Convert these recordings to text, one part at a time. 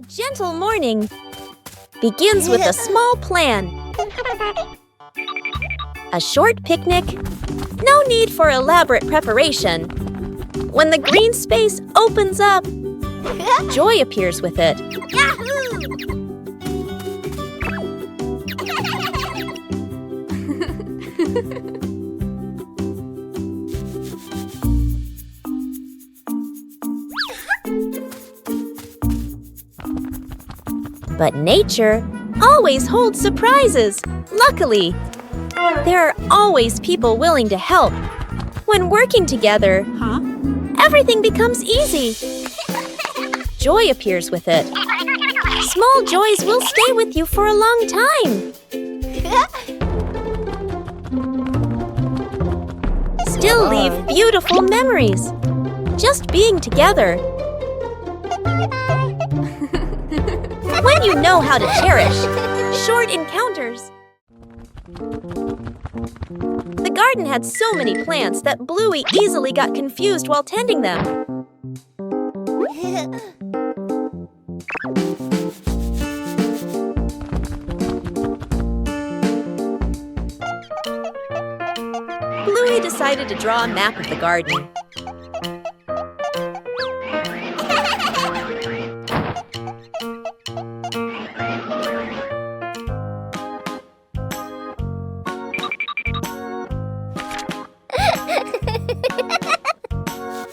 A gentle morning begins with a small plan. A short picnic, no need for elaborate preparation. When the green space opens up, joy appears with it. But nature always holds surprises, luckily. There are always people willing to help. When working together, everything becomes easy. Joy appears with it. Small joys will stay with you for a long time. Still leave beautiful memories. Just being together. When you know how to cherish short encounters. The garden had so many plants that Bluey easily got confused while tending them. Bluey decided to draw a map of the garden.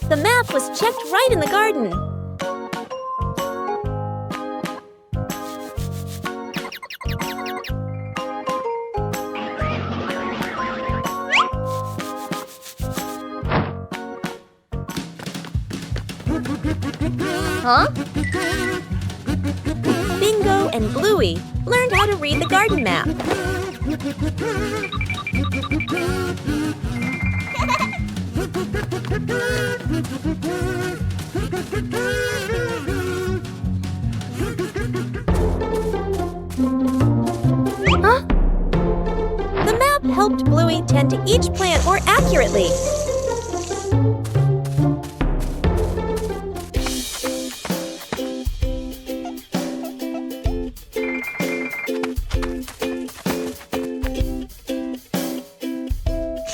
The map was checked right in the garden. Bingo and Bluey learned how to read the garden map. The map helped Bluey tend to each plant more accurately.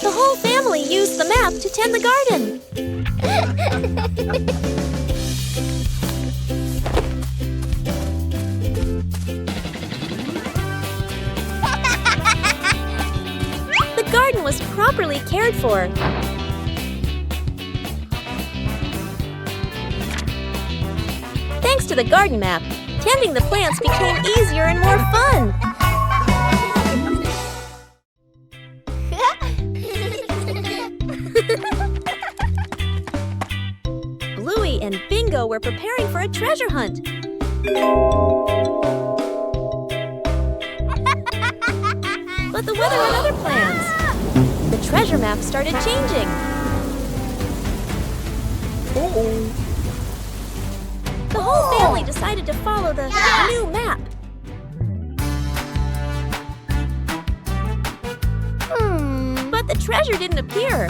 The whole family used the map to tend the garden. The garden was properly cared for. Thanks to the garden map, tending the plants became easier and more fun. Bluey and Bingo were preparing for a treasure hunt. But the weather had other plans. The treasure map started changing. The whole family decided to follow the new map. But the treasure didn't appear.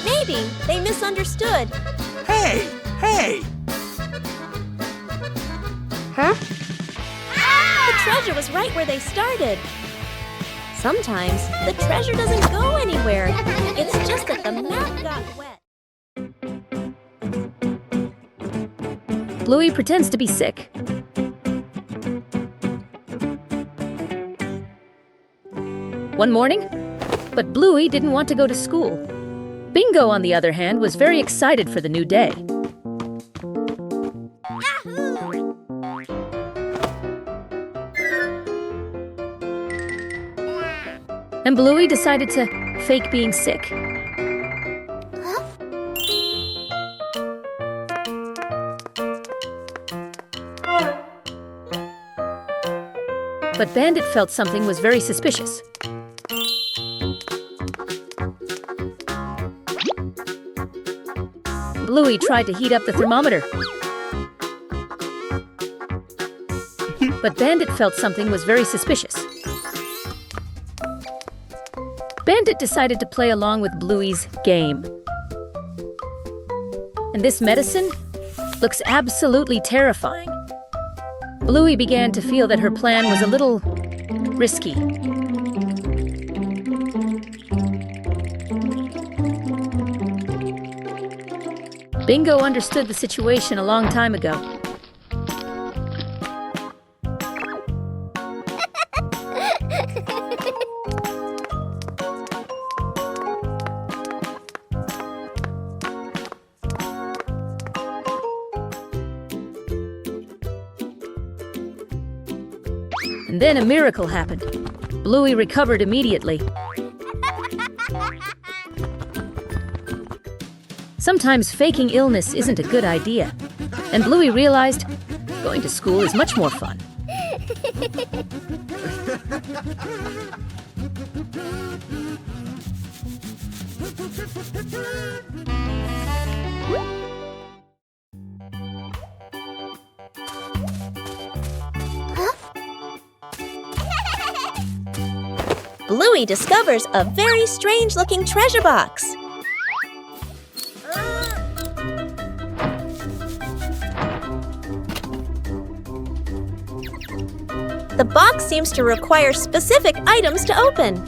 Maybe they misunderstood. Hey! The treasure was right where they started. Sometimes the treasure doesn't go anywhere. It's just that the map got wet. Bluey pretends to be sick. One morning, but Bluey didn't want to go to school. Bingo, on the other hand, was very excited for the new day. And Bluey decided to fake being sick. But Bandit felt something was very suspicious. Bluey tried to heat up the thermometer. But Bandit felt something was very suspicious. Bandit decided to play along with Bluey's game. And this medicine looks absolutely terrifying. Bluey began to feel that her plan was a little risky. Bingo understood the situation a long time ago. And then a miracle happened. Bluey recovered immediately. Sometimes faking illness isn't a good idea, and Bluey realized going to school is much more fun. Bluey discovers a very strange-looking treasure box. The box seems to require specific items to open.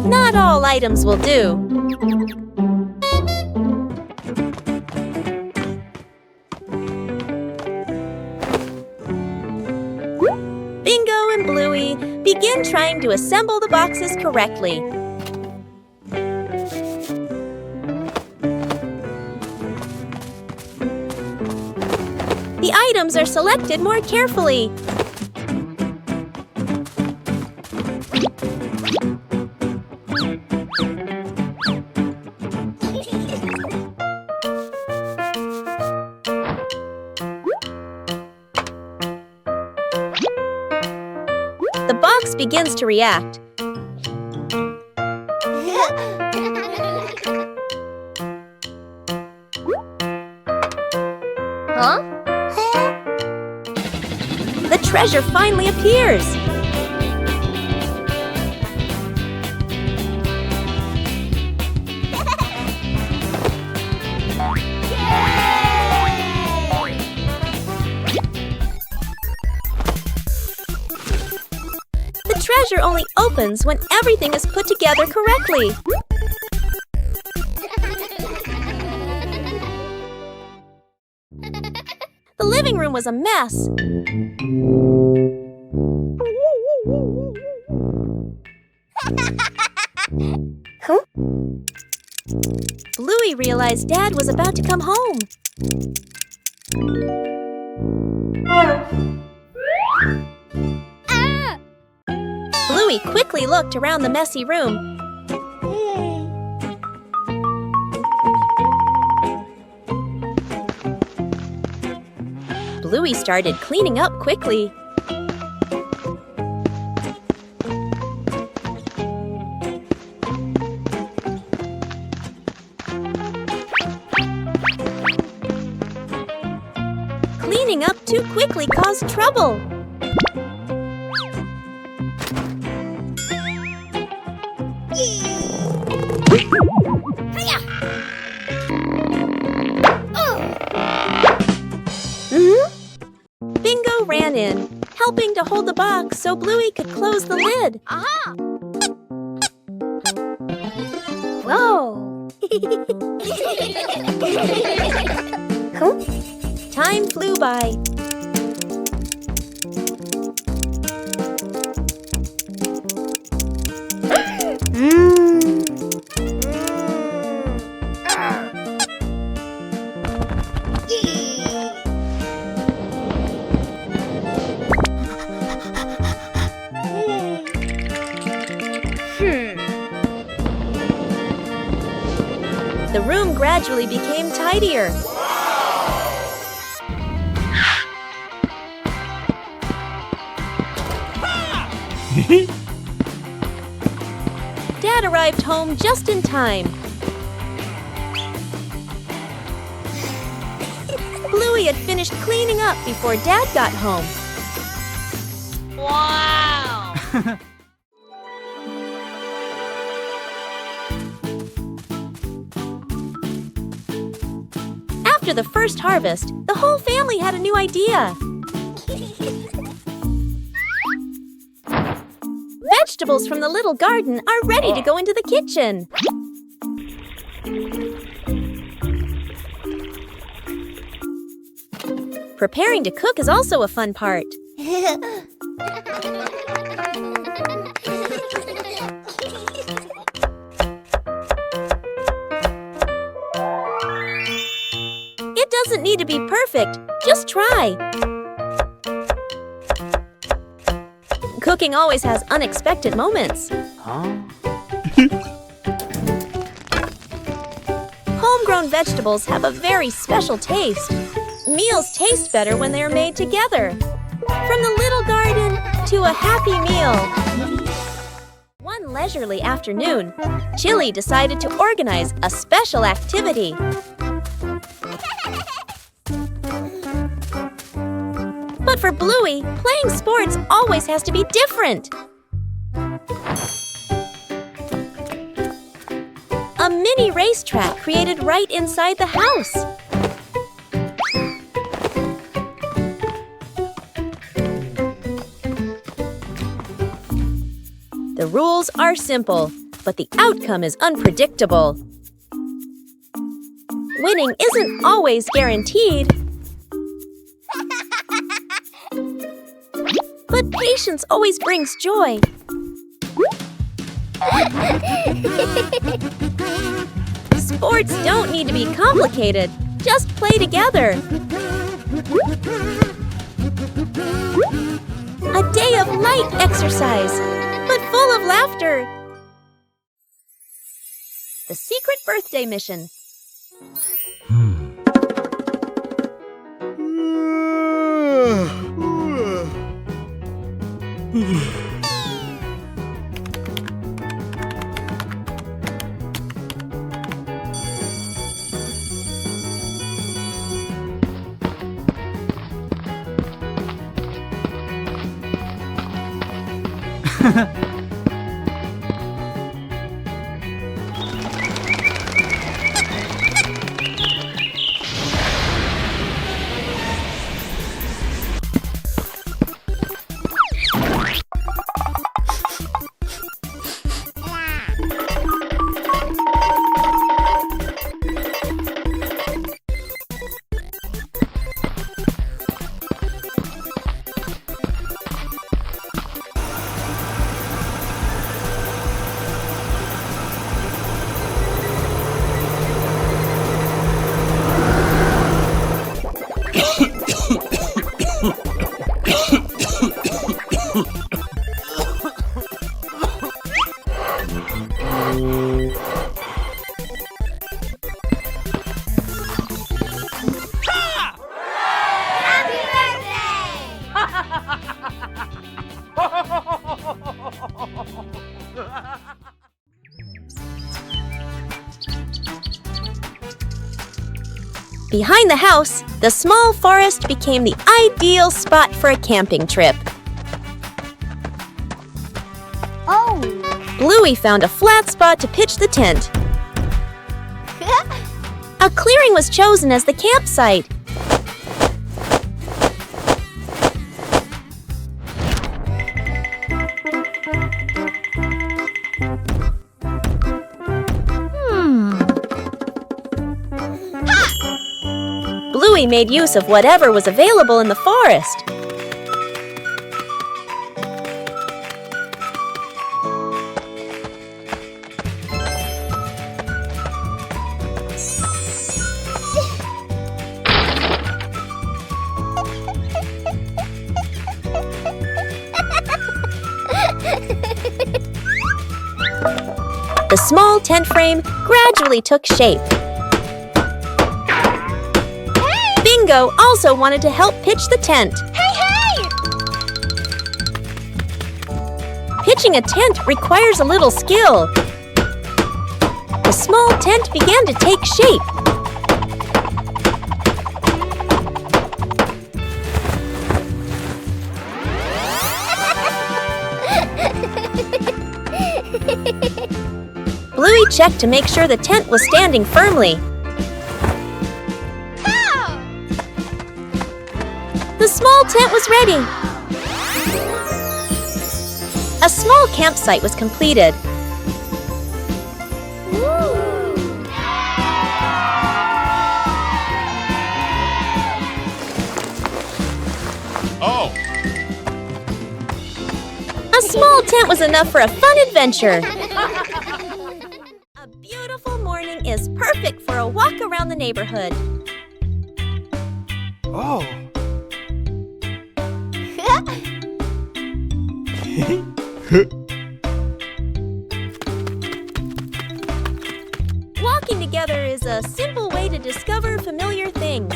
Not all items will do. Bingo and Bluey begin trying to assemble the boxes correctly. The items are selected more carefully. The box begins to react. The treasure finally appears. The treasure only opens when everything is put together correctly. The living room was a mess. Bluey realized Dad was about to come home. Bluey quickly looked around the messy room. Bluey started cleaning up quickly. Cleaning up too quickly caused trouble. Bingo ran in, helping to hold the box so Bluey could close the lid. Aha! Whoa! Time flew by. The room gradually became tidier. Dad arrived home just in time. Bluey had finished cleaning up before Dad got home. Wow! After the first harvest, the whole family had a new idea. Vegetables from the little garden are ready to go into the kitchen. Preparing to cook is also a fun part. It doesn't need to be perfect, just try. Cooking always has unexpected moments. Homegrown vegetables have a very special taste. Meals taste better when they are made together. From the little garden to a happy meal. One leisurely afternoon, Chili decided to organize a special activity. But for Bluey, playing sports always has to be different. A mini racetrack created right inside the house. The rules are simple, but the outcome is unpredictable. Winning isn't always guaranteed. But patience always brings joy. Sports don't need to be complicated. Just play together. A day of light exercise, but full of laughter. The secret birthday mission. Behind the house, the small forest became the ideal spot for a camping trip. Oh! Bluey found a flat spot to pitch the tent. A clearing was chosen as the campsite. Bluey made use of whatever was available in the forest. The small tent frame gradually took shape. Bingo also wanted to help pitch the tent. Hey, hey! Pitching a tent requires a little skill. The small tent began to take shape. Bluey checked to make sure the tent was standing firmly. The small tent was ready. A small campsite was completed. Oh! A small tent was enough for a fun adventure. A beautiful morning is perfect for a walk around the neighborhood. Oh! Walking together is a simple way to discover familiar things.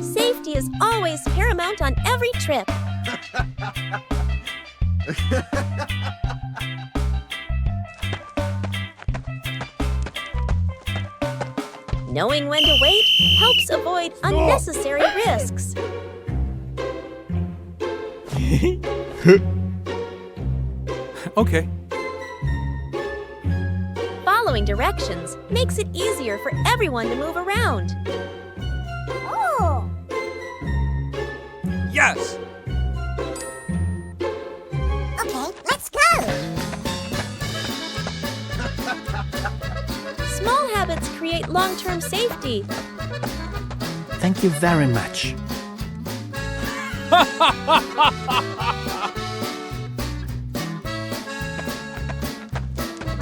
Safety is always paramount on every trip. Knowing when to wait helps avoid unnecessary risks. Okay. Following directions makes it easier for everyone to move around. Yes! Okay, let's go! Small habits create long-term safety. Thank you very much.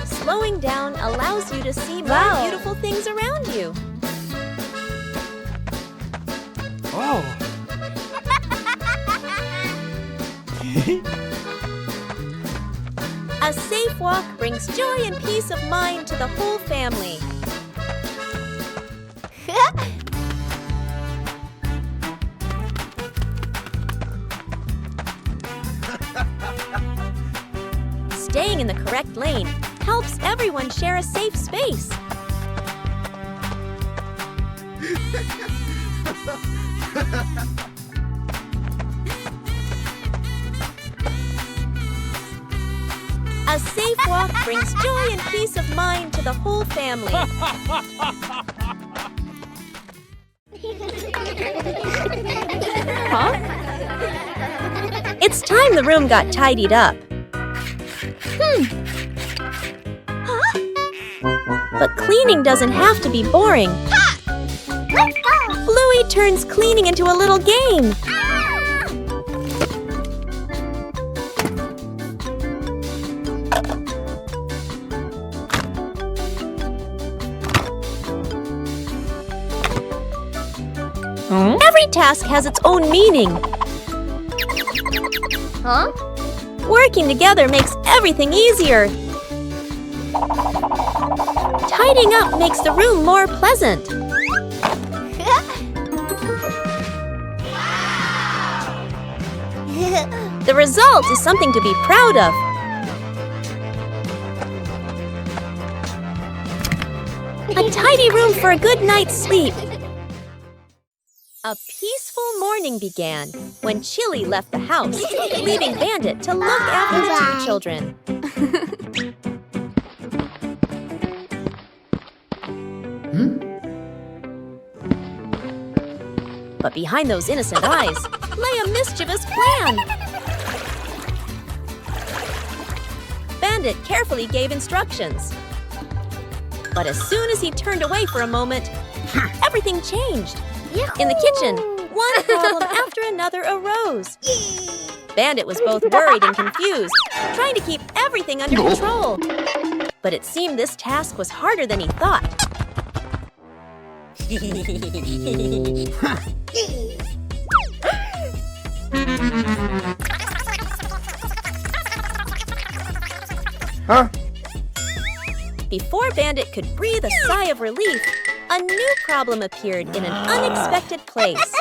Slowing down allows you to see more beautiful things around you. Oh! A safe walk brings joy and peace of mind to the whole family. Staying in the correct lane helps everyone share a safe space. A safe walk brings joy and peace of mind to the whole family. It's time the room got tidied up. But cleaning doesn't have to be boring. Bluey turns cleaning into a little game. Every task has its own meaning. Working together makes everything easier. Tidying up makes the room more pleasant. The result is something to be proud of. A tidy room for a good night's sleep. A peaceful morning began when Chili left the house, leaving Bandit to look after the two children. But behind those innocent eyes lay a mischievous plan. Bandit carefully gave instructions. But as soon as he turned away for a moment, everything changed. In the kitchen, one problem after another arose. Bandit was both worried and confused, trying to keep everything under control. But it seemed this task was harder than he thought. Huh? Before Bandit could breathe a sigh of relief, a new problem appeared in an unexpected place.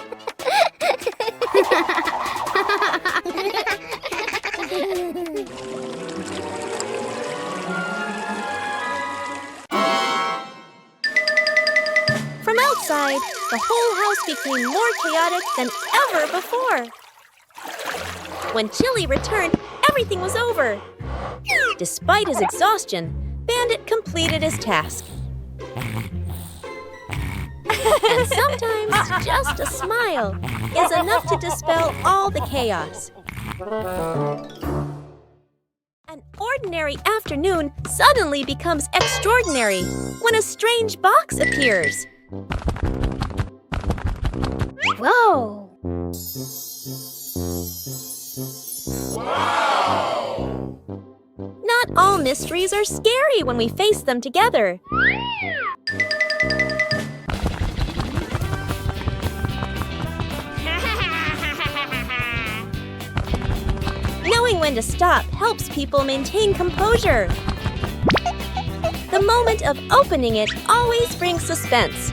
inside, the whole house became more chaotic than ever before. When Chili returned, everything was over. Despite his exhaustion, Bandit completed his task. And sometimes just a smile is enough to dispel all the chaos. An ordinary afternoon suddenly becomes extraordinary when a strange box appears. Whoa! Not all mysteries are scary when we face them together. Knowing when to stop helps people maintain composure. The moment of opening it always brings suspense.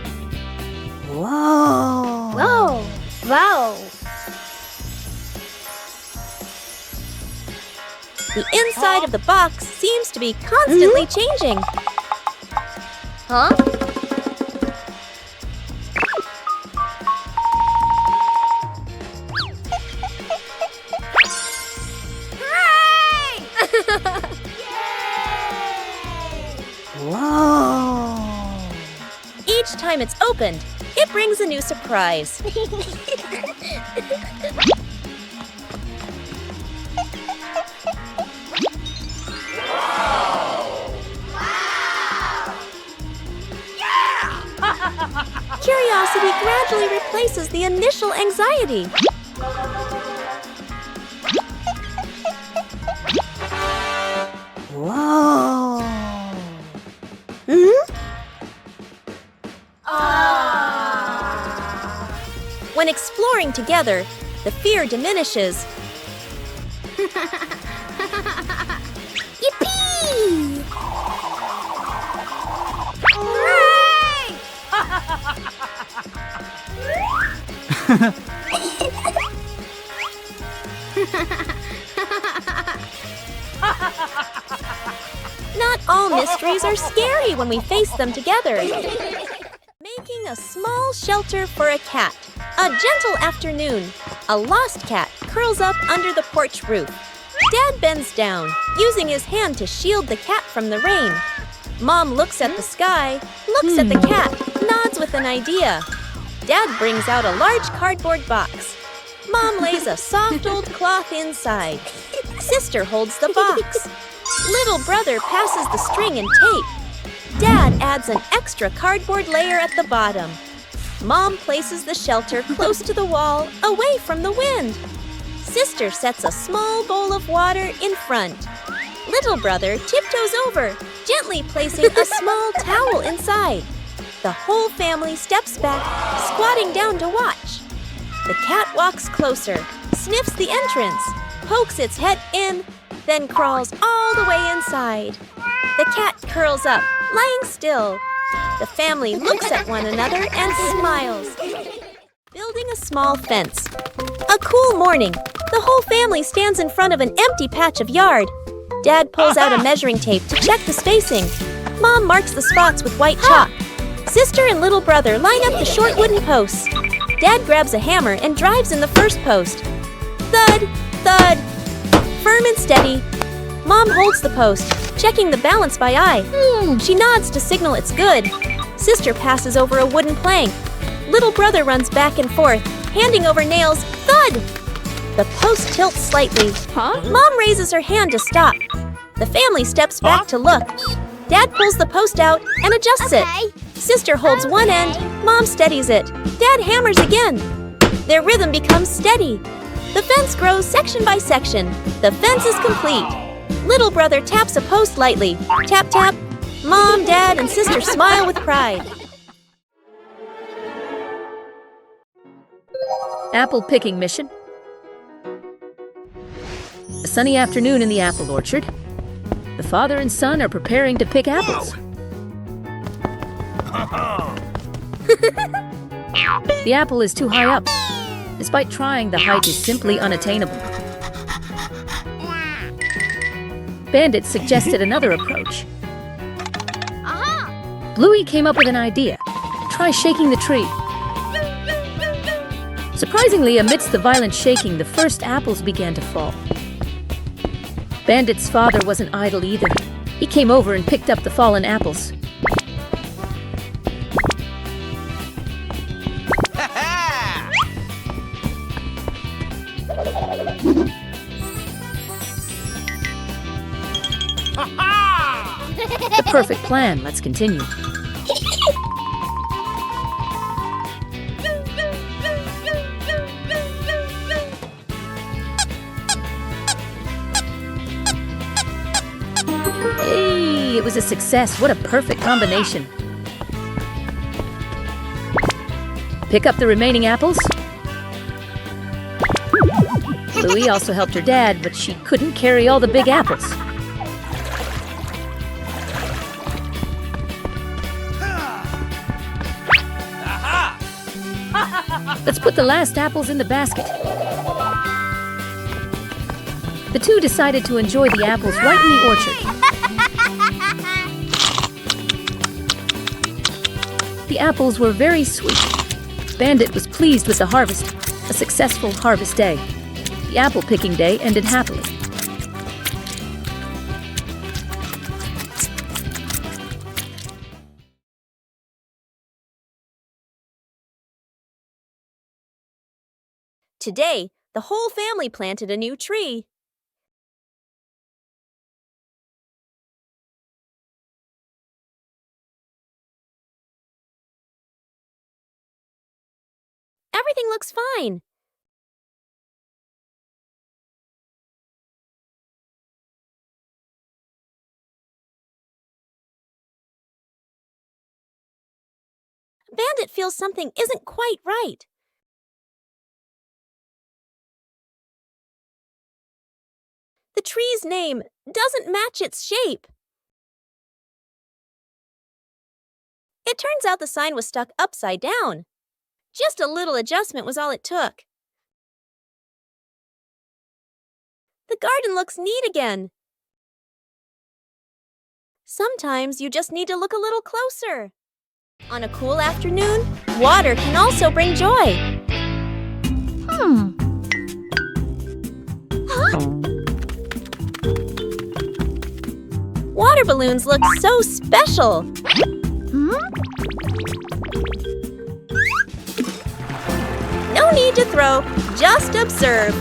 Whoa! Whoa! Wow! The inside of the box seems to be constantly changing. Huh? Whoa! Each time it's opened, it brings a new surprise. Curiosity gradually replaces the initial anxiety. Whoa! When exploring together, the fear diminishes. Yippee! Not all mysteries are scary when we face them together. Making a small shelter for a cat. A gentle afternoon. A lost cat curls up under the porch roof. Dad bends down, using his hand to shield the cat from the rain. Mom looks at the sky, looks at the cat, nods with an idea. Dad brings out a large cardboard box. Mom lays a soft old cloth inside. Sister holds the box. Little brother passes the string and tape. Dad adds an extra cardboard layer at the bottom. Mom places the shelter close to the wall, away from the wind. Sister sets a small bowl of water in front. Little brother tiptoes over, gently placing a small towel inside. The whole family steps back, squatting down to watch. The cat walks closer, sniffs the entrance, pokes its head in, then crawls all the way inside. The cat curls up, lying still. The family looks at one another and smiles. Building a small fence. A cool morning. The whole family stands in front of an empty patch of yard. Dad pulls out a measuring tape to check the spacing. Mom marks the spots with white chalk. Sister and little brother line up the short wooden posts. Dad grabs a hammer and drives in the first post. Thud, thud. Firm and steady. Mom holds the post, checking the balance by eye. She nods to signal it's good. Sister passes over a wooden plank. Little brother runs back and forth, handing over nails. Thud! The post tilts slightly. Mom raises her hand to stop. The family steps back to look. Dad pulls the post out and adjusts it. Sister holds one end, Mom steadies it. Dad hammers again. Their rhythm becomes steady. The fence grows section by section. The fence is complete. Little brother taps a post lightly. Tap, tap. Mom, Dad, and Sister smile with pride. Apple picking mission. A sunny afternoon in the apple orchard. The father and son are preparing to pick apples. The apple is too high up. Despite trying, the height is simply unattainable. Bandit suggested another approach. Bluey came up with an idea. try shaking the tree. Surprisingly, amidst the violent shaking, the first apples began to fall. Bandit's father wasn't idle either. He came over and picked up the fallen apples. The perfect plan. Let's continue. Hey, it was a success. What a perfect combination. Pick up the remaining apples. Bluey also helped her dad, but she couldn't carry all the big apples. Let's put the last apples in the basket. The two decided to enjoy the apples right in the orchard. The apples were very sweet. Bandit was pleased with the harvest, a successful harvest day. The apple picking day ended happily. Today, the whole family planted a new tree. Everything looks fine. Bandit feels something isn't quite right. The tree's name doesn't match its shape. It turns out the sign was stuck upside down. Just a little adjustment was all it took. The garden looks neat again. Sometimes you just need to look a little closer. On a cool afternoon, water can also bring joy. Water balloons look so special. No need to throw, just observe.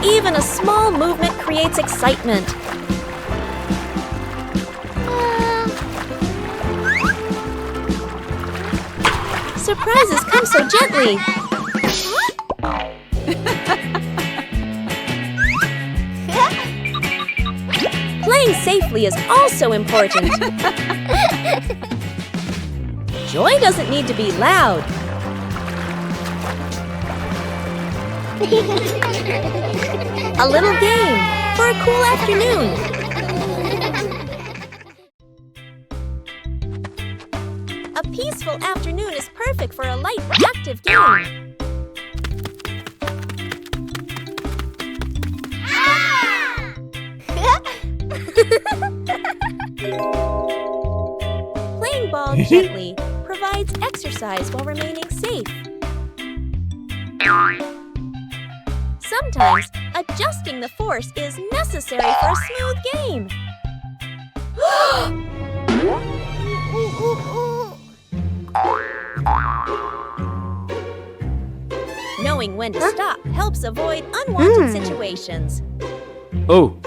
Even a small movement creates excitement. Surprises come so gently. Playing safely is also important. Joy doesn't need to be loud. A little game for a cool afternoon. A peaceful afternoon is perfect for a light, active game. Playing ball gently provides exercise while remaining safe. Sometimes, adjusting the force is necessary for a smooth game. Knowing when to stop helps avoid unwanted situations. Oh.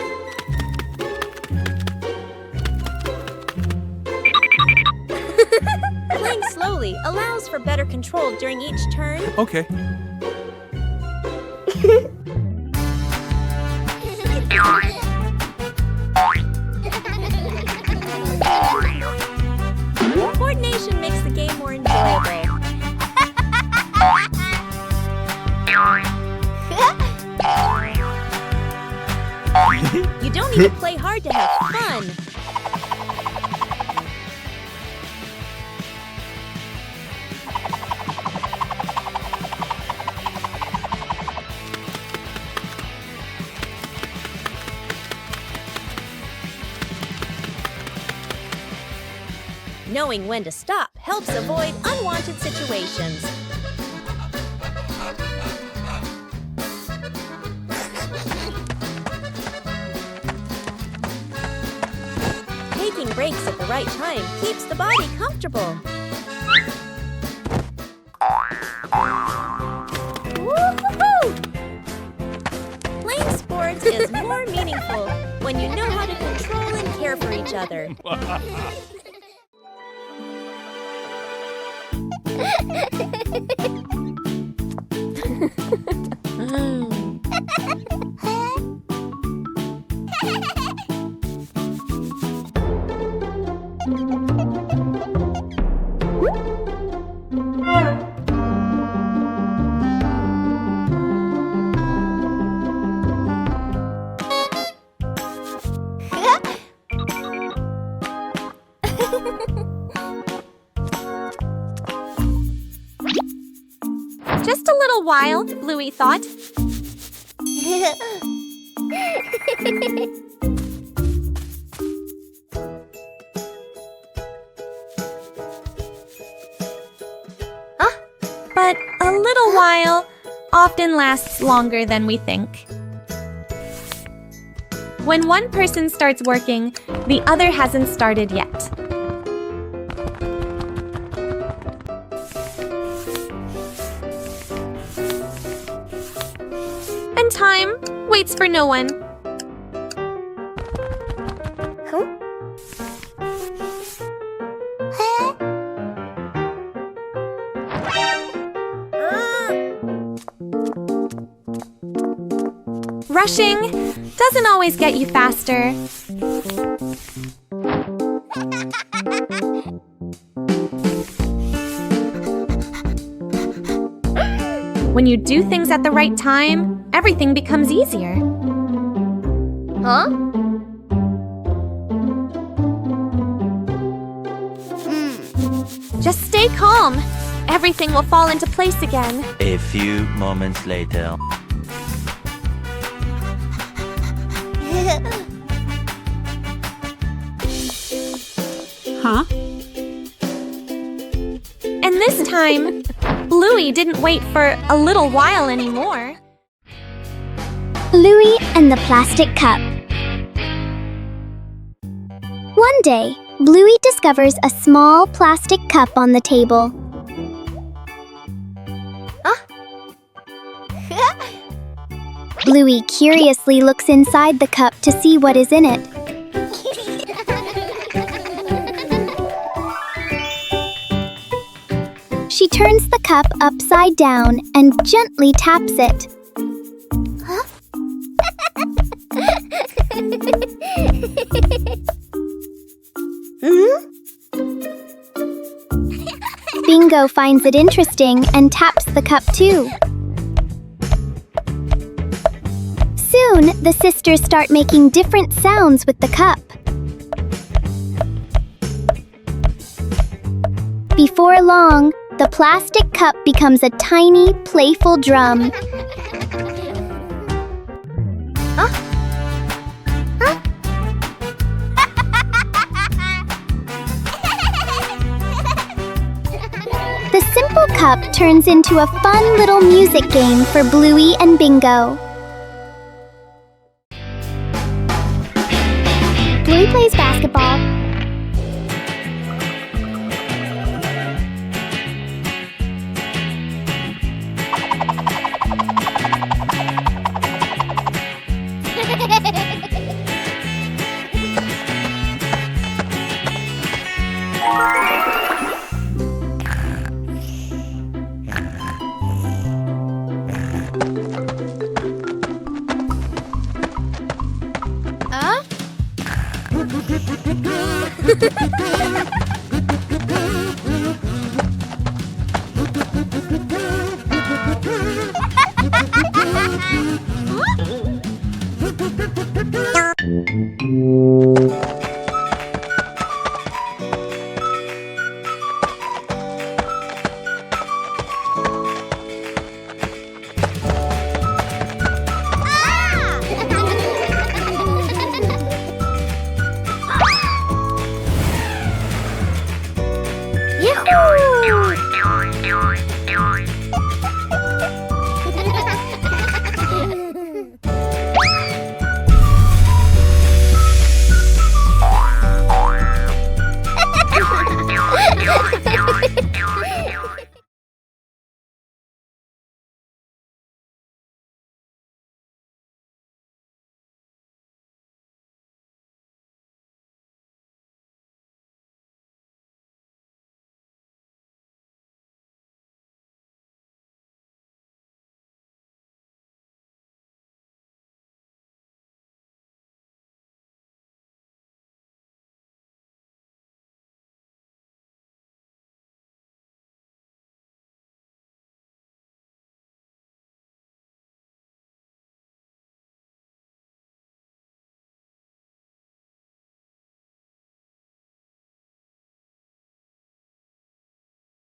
Playing slowly allows for better control during each turn. Okay. Coordination makes the game more enjoyable. You don't need to play hard to have fun. Knowing when to stop helps avoid unwanted situations. Taking breaks at the right time keeps the body comfortable. Woo-hoo-hoo! Playing sports is more meaningful when you know how to control and care for each other. Just a little while, Bluey thought. But a little while often lasts longer than we think. When one person starts working, the other hasn't started yet. And time waits for no one. Rushing doesn't always get you faster. When you do things at the right time, everything becomes easier. Huh? Just stay calm. Everything will fall into place again. A few moments later. Huh? And this time, Bluey didn't wait for a little while anymore. Bluey and the plastic cup. One day, Bluey discovers a small plastic cup on the table. Bluey curiously looks inside the cup to see what is in it. She turns the cup upside down and gently taps it. Bingo finds it interesting and taps the cup too. Soon, the sisters start making different sounds with the cup. Before long, the plastic cup becomes a tiny, playful drum. The simple cup turns into a fun little music game for Bluey and Bingo. Bluey plays basketball.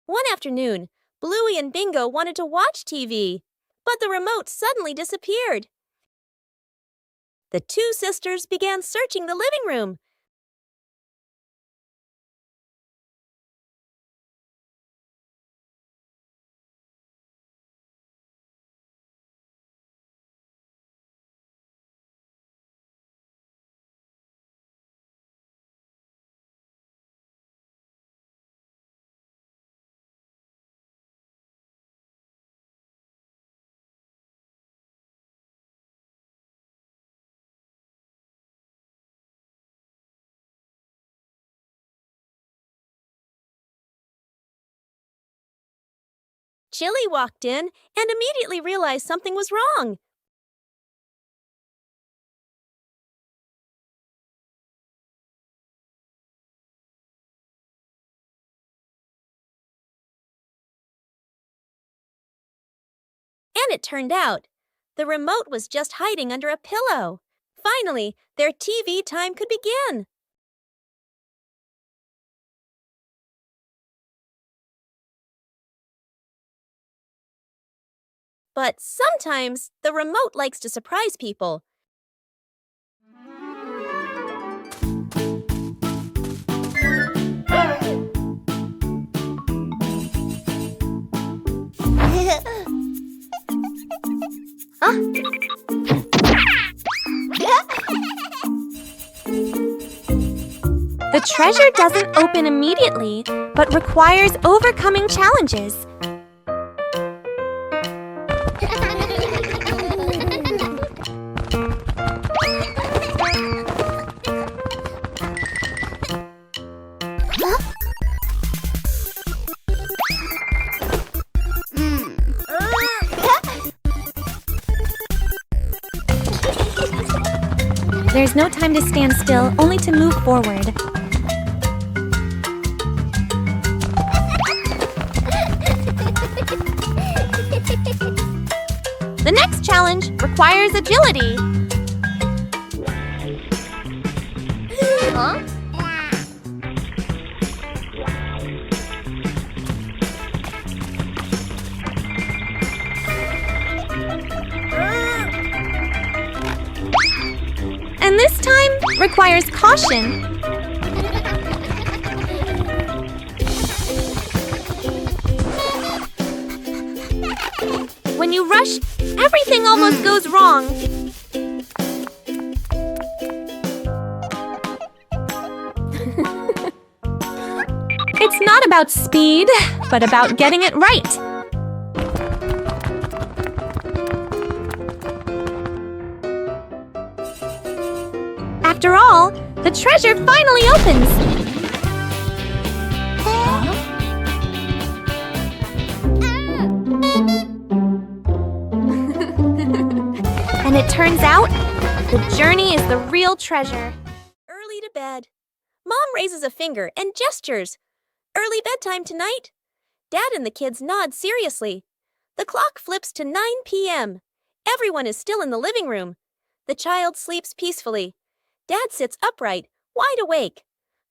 One afternoon, Bluey and Bingo wanted to watch TV, but the remote suddenly disappeared. The two sisters began searching the living room. Chili walked in and immediately realized something was wrong. And it turned out, the remote was just hiding under a pillow. Finally, their TV time could begin. But sometimes the remote likes to surprise people. The treasure doesn't open immediately, but requires overcoming challenges. There's no time to stand still, only to move forward. The next challenge requires agility. Huh? And this time requires caution. When you rush, everything almost goes wrong. It's not about speed, but about getting it right. After all, the treasure finally opens. And it turns out, the journey is the real treasure. Early to bed. Mom raises a finger and gestures. Early bedtime tonight. Dad and the kids nod seriously. The clock flips to 9 p.m. Everyone is still in the living room. The child sleeps peacefully. Dad sits upright, wide awake.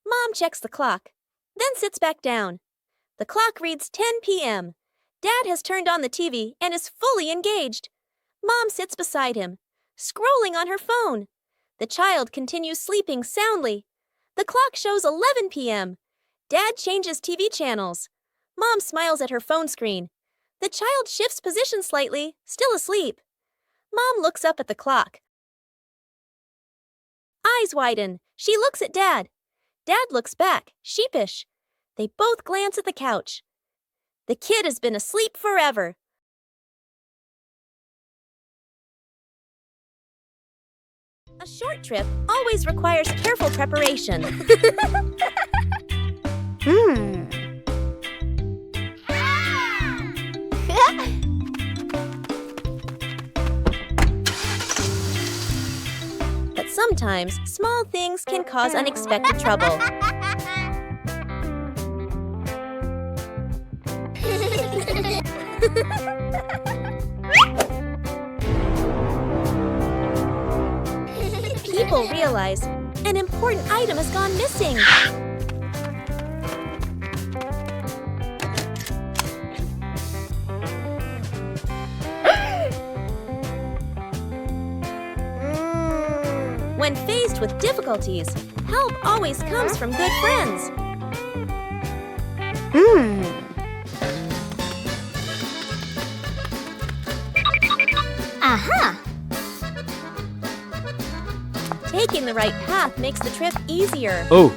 Mom checks the clock, then sits back down. The clock reads 10 p.m. Dad has turned on the TV and is fully engaged. Mom sits beside him, scrolling on her phone. The child continues sleeping soundly. The clock shows 11 p.m. Dad changes TV channels. Mom smiles at her phone screen. The child shifts position slightly, still asleep. Mom looks up at the clock. Eyes widen. She looks at Dad. Dad looks back, sheepish. They both glance at the couch. The kid has been asleep forever. A short trip always requires careful preparation. But sometimes, small things can cause unexpected trouble. People realize an important item has gone missing. When faced with difficulties, help always comes from good friends. Aha! Taking the right path makes the trip easier. Oh.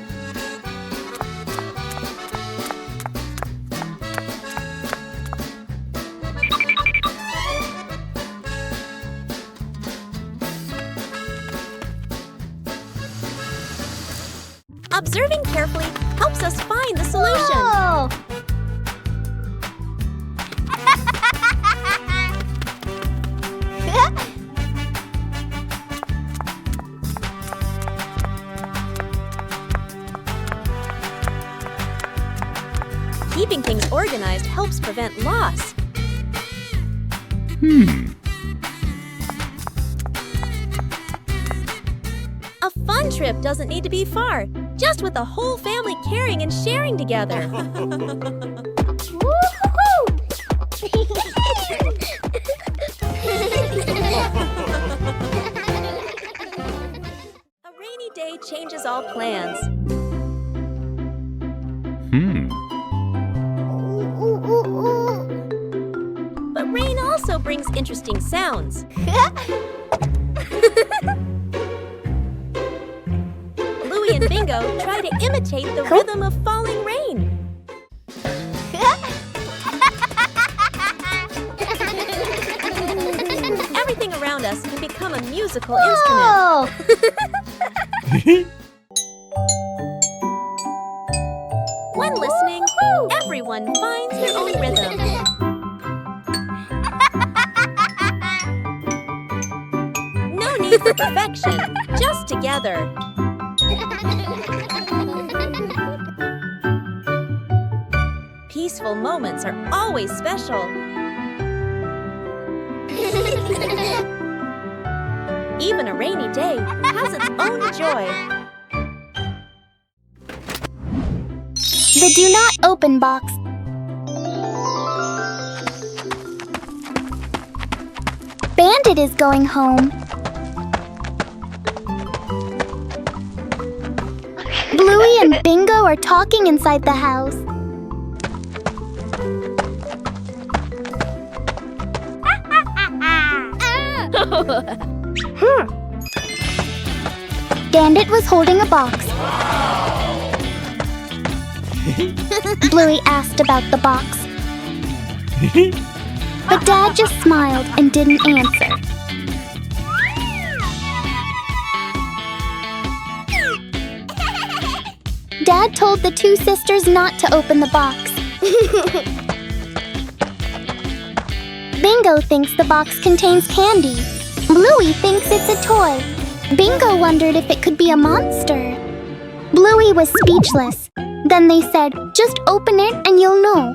Observing carefully helps us find the solution. Oh! Keeping things organized helps prevent loss. A fun trip doesn't need to be far, just with the whole family caring and sharing together. A rainy day changes all plans. But rain also brings interesting sounds. Bluey and Bingo try to imitate the rhythm of falling rain. Everything around us can become a musical instrument. When listening, everyone finds their own rhythm. No need for perfection, just together. Peaceful moments are always special. Even a rainy day has its own joy. The do not open box. Bandit is going home. Bluey and Bingo are talking inside the house. Bandit was holding a box. Bluey asked about the box. But Dad just smiled and didn't answer. Dad told the two sisters not to open the box. Bingo thinks the box contains candy. Bluey thinks it's a toy. Bingo wondered if it could be a monster. Bluey was speechless. Then they said, "Just open it and you'll know."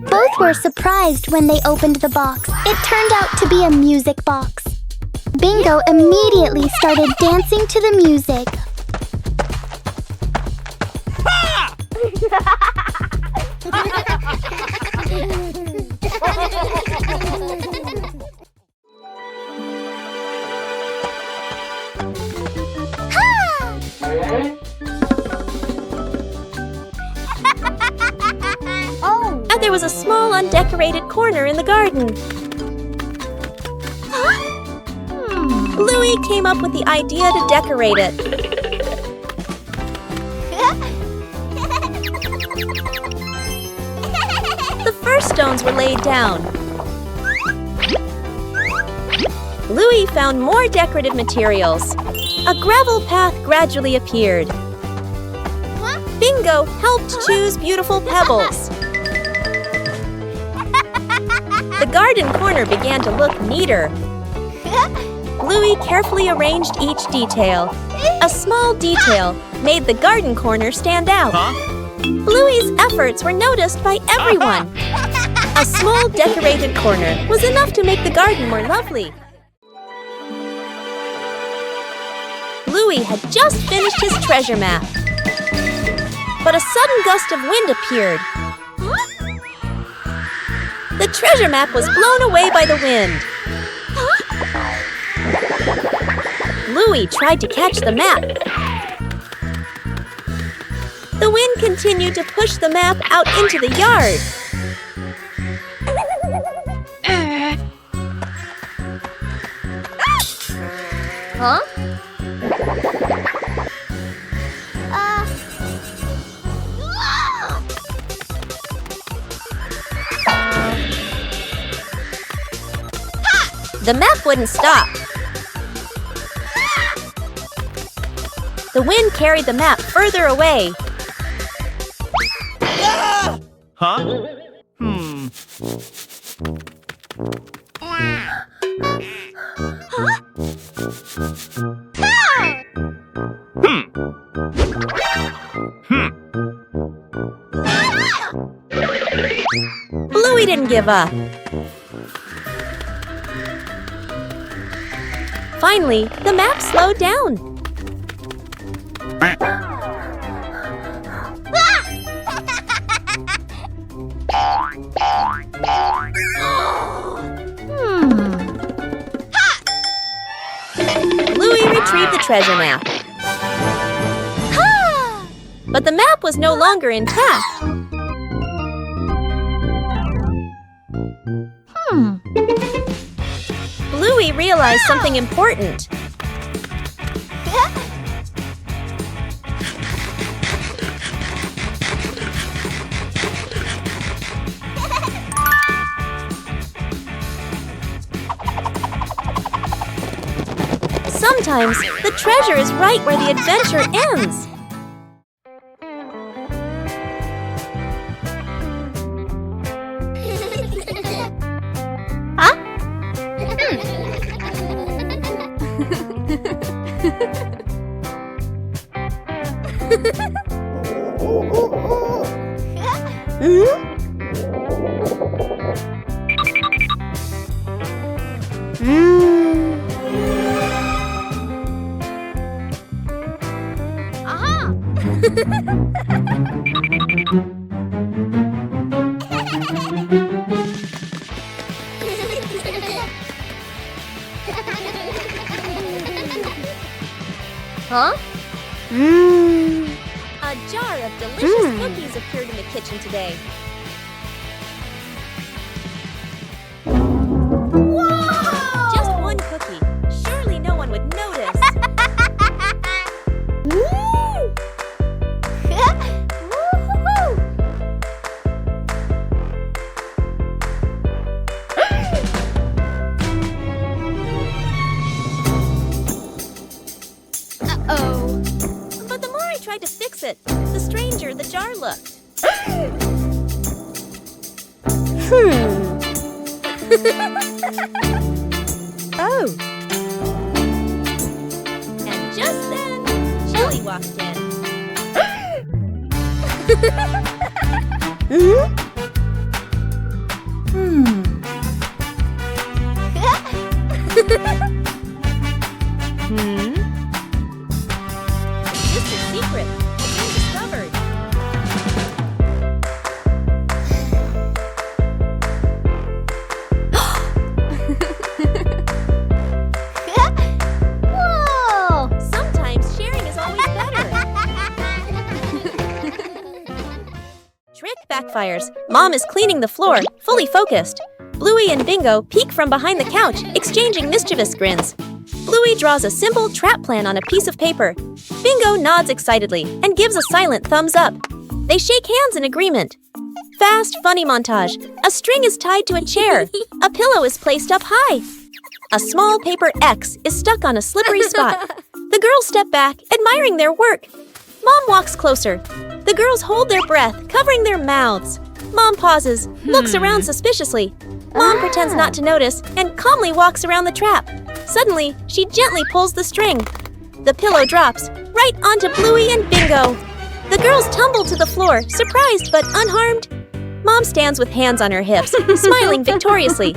Both were surprised when they opened the box. It turned out to be a music box. Bingo immediately started dancing to the music. And there was a small undecorated corner in the garden. Bluey came up with the idea to decorate it. The first stones were laid down. Bluey found more decorative materials. A gravel path gradually appeared. Bingo helped choose beautiful pebbles. The garden corner began to look neater. Bluey carefully arranged each detail. A small detail made the garden corner stand out. Bluey's efforts were noticed by everyone. A small decorated corner was enough to make the garden more lovely. Bluey had just finished his treasure map. But a sudden gust of wind appeared. The treasure map was blown away by the wind. Bluey tried to catch the map. The wind continued to push the map out into the yard. Huh? The map wouldn't stop. The wind carried the map further away. Huh? Bluey didn't give up. Finally, the map slowed down. Bluey retrieved the treasure map. But the map was no longer intact. Bluey realized something important. Sometimes the treasure is right where the adventure ends. Huh? A jar of delicious cookies appeared in the kitchen today. Whoa! Just one cookie. Surely no one would notice. But the more I tried to fix it, the stranger the jar looked. Oh. And just then, Chili walked in. Just a secret has been discovered. Whoa! Sometimes sharing is always better. Trick backfires. Mom is cleaning the floor, fully focused. Bluey and Bingo peek from behind the couch, exchanging mischievous grins. Bluey draws a simple trap plan on a piece of paper. Bingo nods excitedly and gives a silent thumbs up. They shake hands in agreement. Fast, funny montage. A string is tied to a chair. A pillow is placed up high. A small paper X is stuck on a slippery spot. The girls step back, admiring their work. Mom walks closer. The girls hold their breath, covering their mouths. Mom pauses, looks around suspiciously. Mom pretends not to notice and calmly walks around the trap. Suddenly, she gently pulls the string. The pillow drops right onto Bluey and Bingo. The girls tumble to the floor, surprised but unharmed. Mom stands with hands on her hips, smiling victoriously.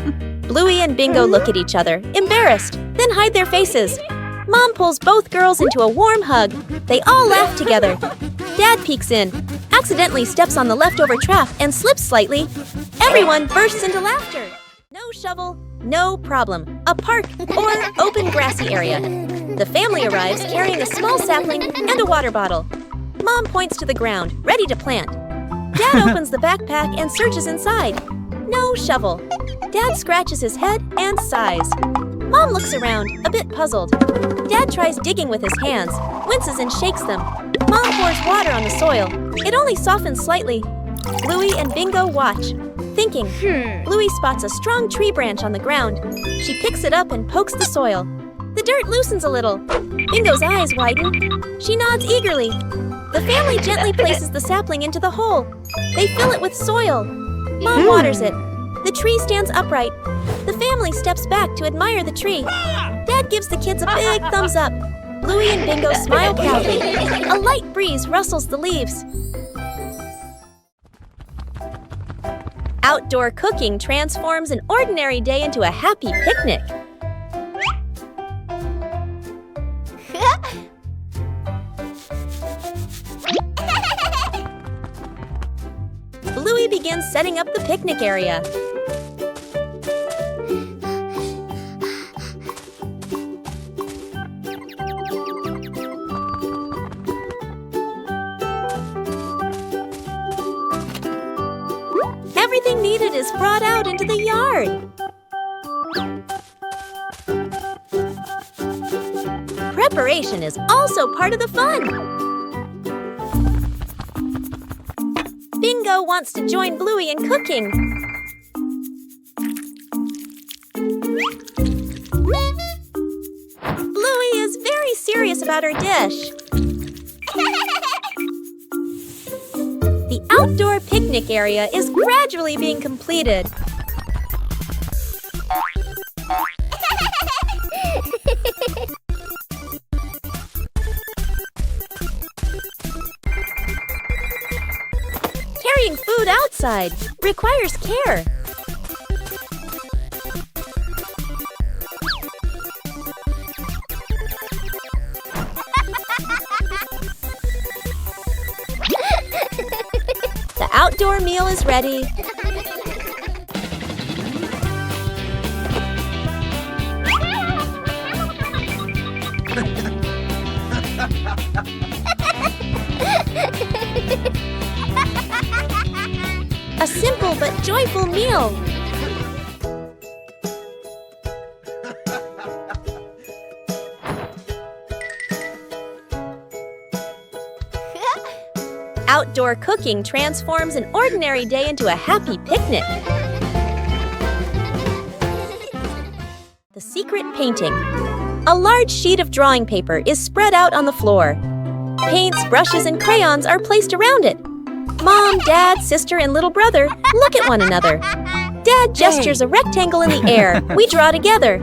Bluey and Bingo look at each other, embarrassed, then hide their faces. Mom pulls both girls into a warm hug. They all laugh together. Dad peeks in, accidentally steps on the leftover trap and slips slightly. Everyone bursts into laughter. No shovel, no problem. A park or open grassy area. The family arrives carrying a small sapling and a water bottle. Mom points to the ground, ready to plant. Dad opens the backpack and searches inside. No shovel. Dad scratches his head and sighs. Mom looks around, a bit puzzled. Dad tries digging with his hands, winces and shakes them. Mom pours water on the soil. It only softens slightly. Bluey and Bingo watch, thinking. Bluey spots a strong tree branch on the ground. She picks it up and pokes the soil. The dirt loosens a little. Bingo's eyes widen. She nods eagerly. The family gently places the sapling into the hole. They fill it with soil. Mom waters it. The tree stands upright. The family steps back to admire the tree. Dad gives the kids a big thumbs up. Bluey and Bingo smile proudly. A light breeze rustles the leaves. Outdoor cooking transforms an ordinary day into a happy picnic. Bluey begins setting up the picnic area. Everything needed is brought out into the yard. Preparation is also part of the fun. Bingo wants to join Bluey in cooking. Bluey is very serious about her dish. The outdoor picnic area is gradually being completed. Carrying food outside requires care. The outdoor meal is ready. A simple but joyful meal. Outdoor cooking transforms an ordinary day into a happy picnic. The secret painting. A large sheet of drawing paper is spread out on the floor. Paints, brushes, and crayons are placed around it. Mom, Dad, sister, and little brother look at one another. Dad gestures a rectangle in the air. We draw together.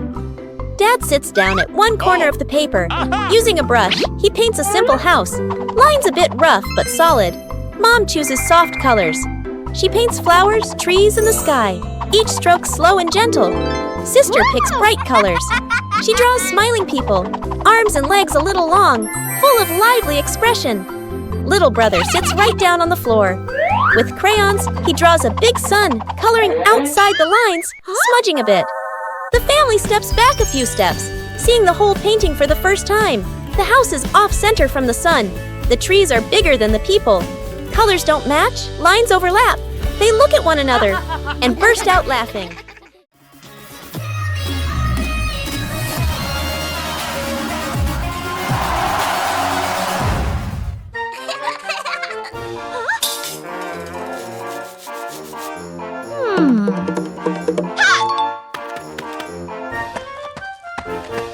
Dad sits down at one corner of the paper. Using a brush, he paints a simple house. Lines a bit rough but solid. Mom chooses soft colors. She paints flowers, trees, and the sky. Each stroke slow and gentle. Sister picks bright colors. She draws smiling people, arms and legs a little long, full of lively expression. Little brother sits right down on the floor. With crayons, he draws a big sun, coloring outside the lines, smudging a bit. The family steps back a few steps, seeing the whole painting for the first time. The house is off-center from the sun. The trees are bigger than the people. Colors don't match, lines overlap. They look at one another and burst out laughing.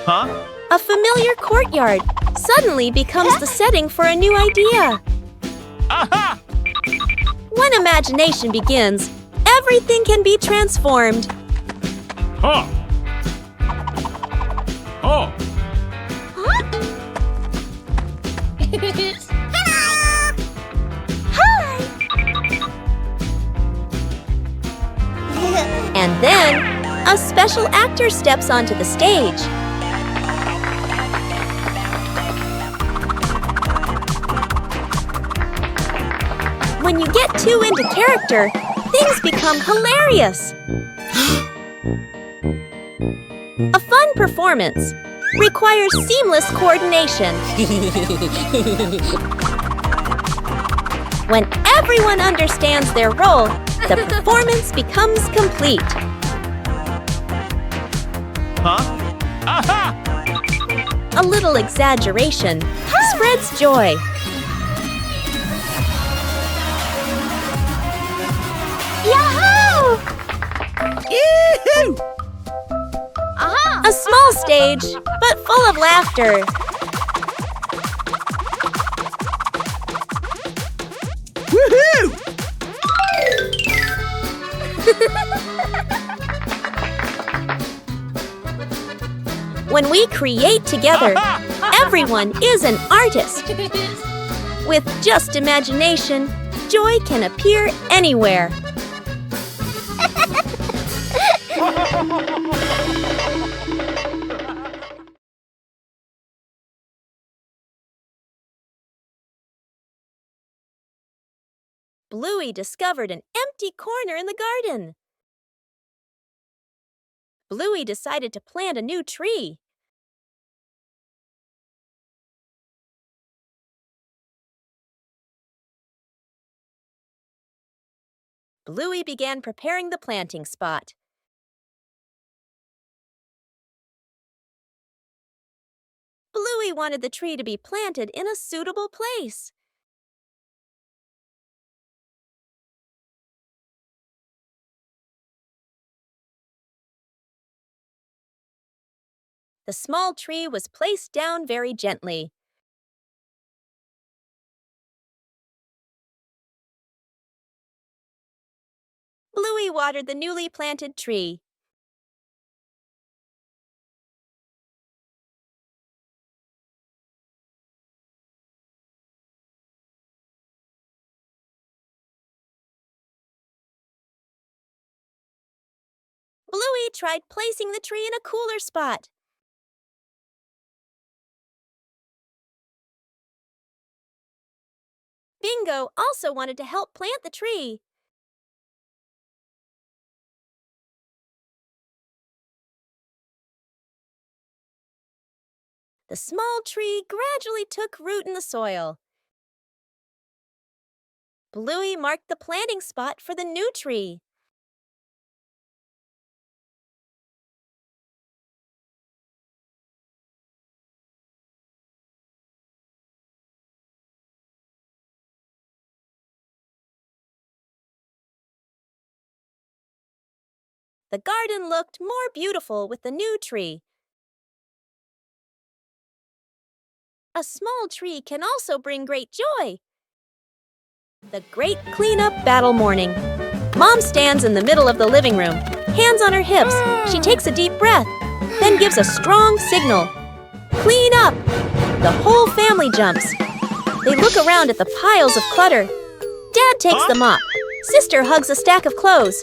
Huh? A familiar courtyard suddenly becomes the setting for a new idea. Aha! When imagination begins, everything can be transformed. Huh? Oh! And then, a special actor steps onto the stage. When you get too into character, things become hilarious. A fun performance. requires seamless coordination. When everyone understands their role, the performance becomes complete. A little exaggeration spreads joy. Yahoo! A small stage, but full of laughter. When we create together, everyone is an artist. With just imagination, joy can appear anywhere. Bluey discovered an empty corner in the garden. Bluey decided to plant a new tree. Bluey began preparing the planting spot. Bluey wanted the tree to be planted in a suitable place. The small tree was placed down very gently. Bluey watered the newly planted tree. Bluey tried placing the tree in a cooler spot. Bingo also wanted to help plant the tree. The small tree gradually took root in the soil. Bluey marked the planting spot for the new tree. The garden looked more beautiful with the new tree. A small tree can also bring great joy. The great cleanup battle morning. Mom stands in the middle of the living room, hands on her hips. She takes a deep breath, then gives a strong signal. Clean up! The whole family jumps. They look around at the piles of clutter. Dad takes the mop. Sister hugs a stack of clothes.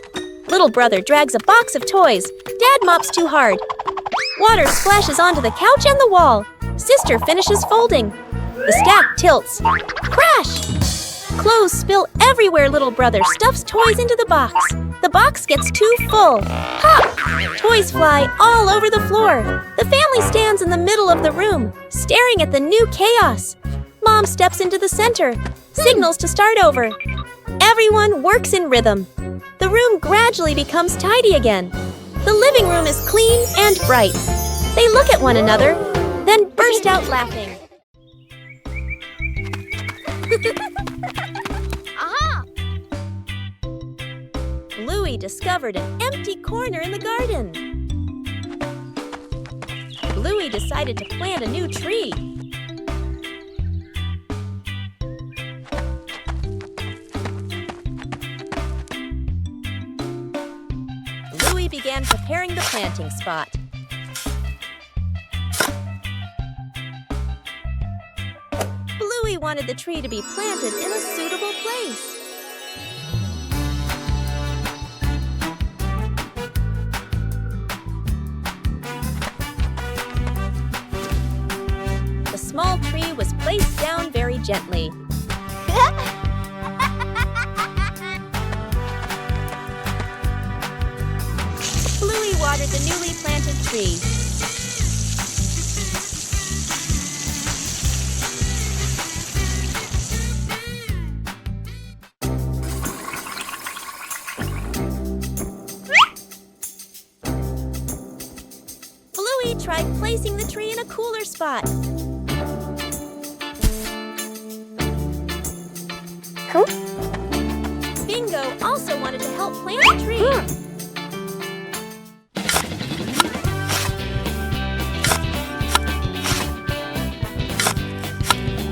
Little brother drags a box of toys. Dad mops too hard. Water splashes onto the couch and the wall. Sister finishes folding. The stack tilts. Crash! Clothes spill everywhere. Little brother stuffs toys into the box. The box gets too full. Pop! Toys fly all over the floor. The family stands in the middle of the room, staring at the new chaos. Mom steps into the center, signals to start over. Everyone works in rhythm. The room gradually becomes tidy again. The living room is clean and bright. They look at one another, then burst out laughing. Bluey discovered an empty corner in the garden. Bluey decided to plant a new tree. Bluey began preparing the planting spot. Bluey wanted the tree to be planted in a suitable place. The small tree was placed down very gently. Bluey watered the newly planted tree. They tried placing the tree in a cooler spot. Bingo also wanted to help plant the tree.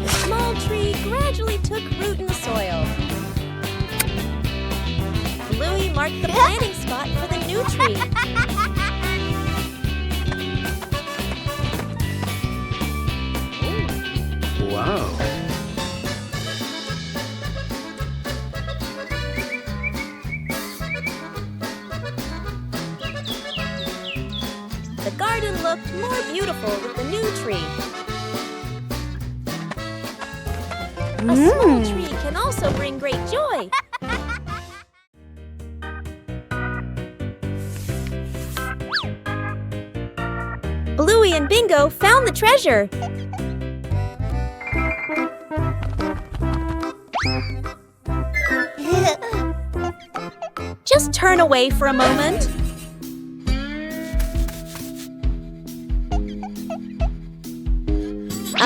The small tree gradually took root in the soil. Bluey marked the planting spot for the new tree. Wow. The garden looked more beautiful with the new tree. A small tree can also bring great joy. Bluey and Bingo found the treasure. Just turn away for a moment.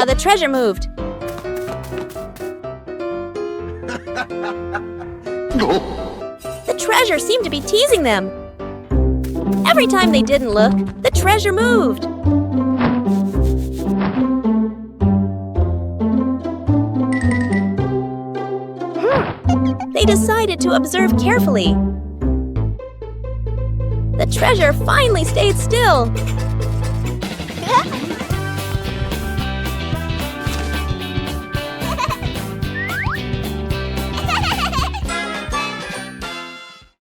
The treasure moved. The treasure seemed to be teasing them. Every time they didn't look, the treasure moved. They decided to observe carefully. The treasure finally stayed still.